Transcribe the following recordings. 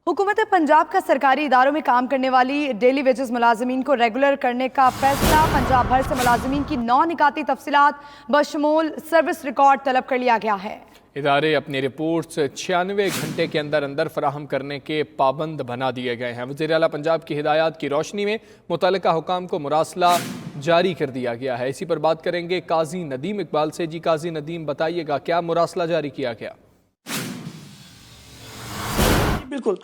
हुकूमत पंजाब का सरकारी इदारों में काम करने वाली डेली वेजेस मुलाजमीन को रेगुलर करने का फैसला। पंजाब भर से मुलाजमीन की 9 निकाती तफसीलात बशमूल सर्विस रिकॉर्ड तलब कर लिया गया है। इदारे अपनी रिपोर्ट्स 96 घंटे के अंदर अंदर फराहम करने के पाबंद बना दिए गए हैं। वज़ीर आला पंजाब की हिदायत की रोशनी में मुतल्लिका हुकाम को मुरासला जारी कर दिया गया है। इसी पर बात करेंगे काजी नदीम इकबाल से। जी काजी नदीम, बताइएगा क्या मुरासला जारी किया गया? बिल्कुल,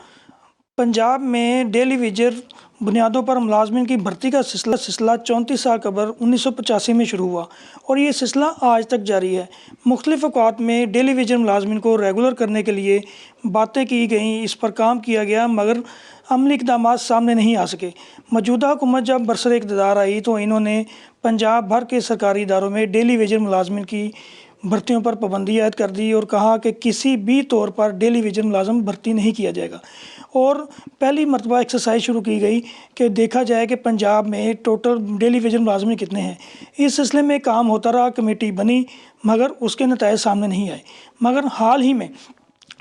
पंजाब में डेली वेजर बुनियादों पर मुलाजमिन की भर्ती का सिलसिला 34 साल कबल 1985 में शुरू हुआ और ये सिलसिला आज तक जारी है। मुख्तलिफ अवकात में डेली वेजर मुलाजमिन को रेगुलर करने के लिए बातें की गईं, इस पर काम किया गया, मगर अमली इक़दाम सामने नहीं आ सके। मौजूदा हुकूमत जब बरसर इक़्तिदार आई तो इन्होंने पंजाब भर के सरकारी इदारों में डेली वेजर मुलाजमिन की भर्तियों पर पाबंदी आयद कर दी और कहा कि किसी भी तौर पर डेली वेजर मुलाजम भर्ती नहीं किया जाएगा। और पहली मरतबा एक्सरसाइज शुरू की गई कि देखा जाए कि पंजाब में टोटल डेली वेजर मुलाजमिन कितने हैं। इस सिलसिले में काम होता रहा, कमेटी बनी, मगर उसके नताइज सामने नहीं आए। मगर हाल ही में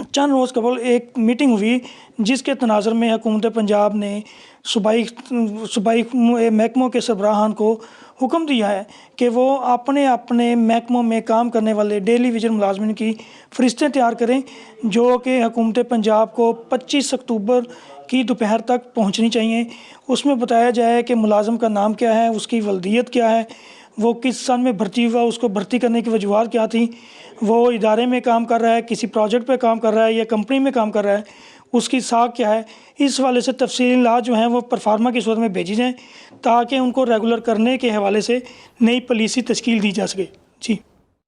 चंद रोज़ कबल एक मीटिंग हुई जिसके तनाज़ुर में हुकूमत पंजाब ने सूबाई महकमों के सरबराहान को हुक्म दिया है कि वो अपने अपने महकमों में काम करने वाले डेली वेजर मुलाजमिन की फ़रिश्तें तैयार करें, जो कि हुकूमत पंजाब को 25 अक्टूबर की दोपहर तक पहुंचनी चाहिए। उसमें बताया जाए कि मुलाजम का नाम क्या है, उसकी वल्दियत क्या है, वो किस सन में भर्ती हुआ, उसको भर्ती करने की वजूहत क्या थी, वो इदारे में काम कर रहा है, किसी प्रोजेक्ट पे काम कर रहा है या कंपनी में काम कर रहा है, उसकी साख क्या है। इस हवाले से तफसीलात जो हैं वो परफार्मा की सूरत में भेजी जाएँ ताकि उनको रेगुलर करने के हवाले से नई पॉलिसी तश्कील दी जा सके। जी।